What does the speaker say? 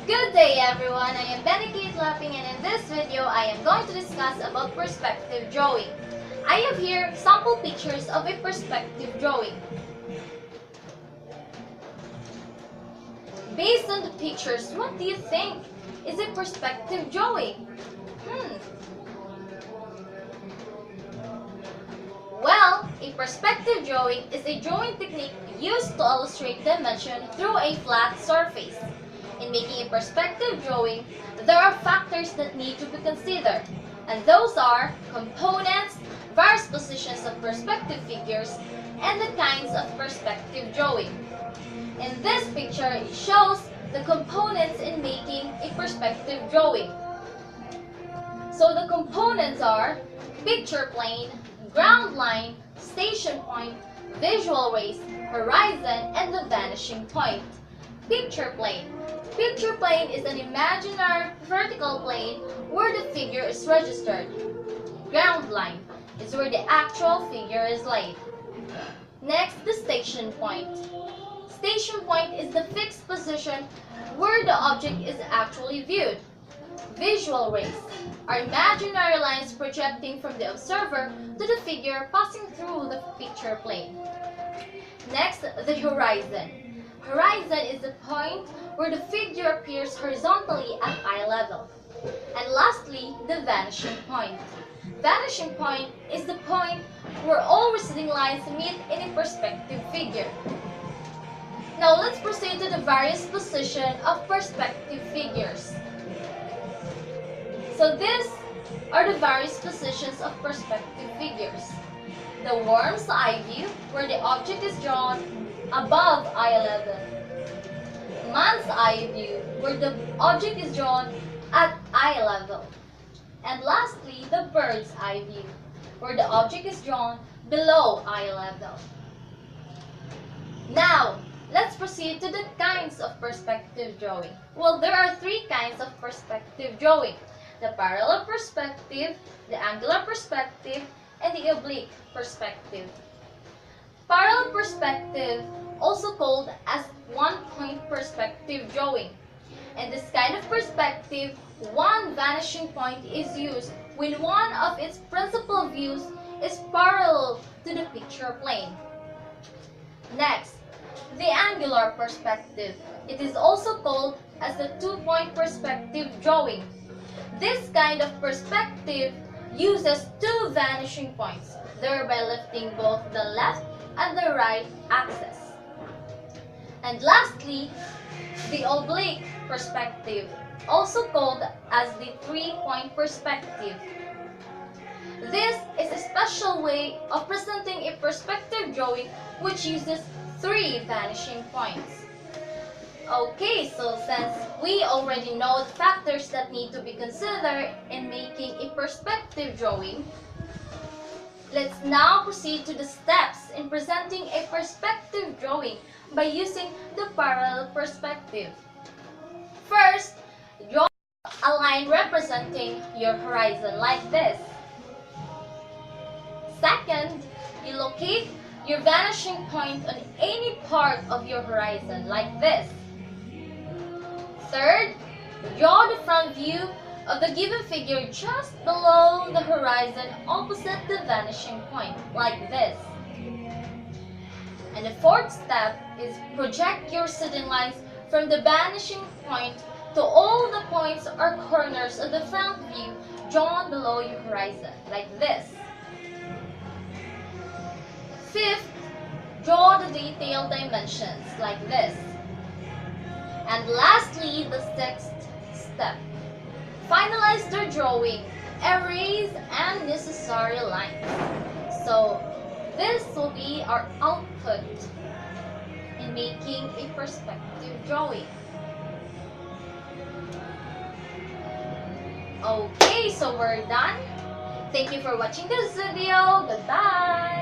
Good day everyone, I am Benikate Lapping, and in this video I am going to discuss about perspective drawing. I have here sample pictures of a perspective drawing. Based on the pictures, what do you think is a perspective drawing? Well, a perspective drawing is a drawing technique used to illustrate dimension through a flat surface. In making a perspective drawing, there are factors that need to be considered, and those are components, various positions of perspective figures, and the kinds of perspective drawing. In this picture, it shows the components in making a perspective drawing. So the components are picture plane, ground line, station point, visual rays, horizon, and the vanishing point. Picture plane. Picture plane is an imaginary vertical plane where the figure is registered. Ground line is where the actual figure is laid. Next, the station point. Station point is the fixed position where the object is actually viewed. Visual rays are imaginary lines projecting from the observer to the figure passing through the picture plane. Next, the horizon. Horizon is the point where the figure appears horizontally at eye level. And lastly, the vanishing point. Vanishing point is the point where all receding lines meet in a perspective figure. Now let's proceed to the various positions of perspective figures. So these are the various positions of perspective figures. The worm's eye view, where the object is drawn above eye level. Man's eye view, where the object is drawn at eye level. And lastly, the bird's eye view, where the object is drawn below eye level. Now, let's proceed to the kinds of perspective drawing. Well, there are three kinds of perspective drawing: the parallel perspective, the angular perspective, and the oblique perspective. Parallel perspective, also called as one-point perspective drawing. In this kind of perspective, one vanishing point is used when one of its principal views is parallel to the picture plane. Next, the angular perspective. It is also called as the two-point perspective drawing. This kind of perspective uses two vanishing points, thereby lifting both the left and the right axis. And lastly, the oblique perspective, also called as the three-point perspective. This is a special way of presenting a perspective drawing which uses three vanishing points. Okay, so since we already know the factors that need to be considered in making a perspective drawing, let's now proceed to the steps in presenting a perspective drawing by using the parallel perspective. First, draw a line representing your horizon like this. Second, you locate your vanishing point on any part of your horizon like this. Third, draw the front view of the given figure just below the horizon opposite the vanishing point, like this. And the fourth step is project your receding lines from the vanishing point to all the points or corners of the front view drawn below your horizon, like this. Fifth, draw the detailed dimensions, like this. And lastly, the sixth step. Finalize the drawing, erase unnecessary lines. So, this will be our output in making a perspective drawing. Okay, so we're done. Thank you for watching this video. Goodbye!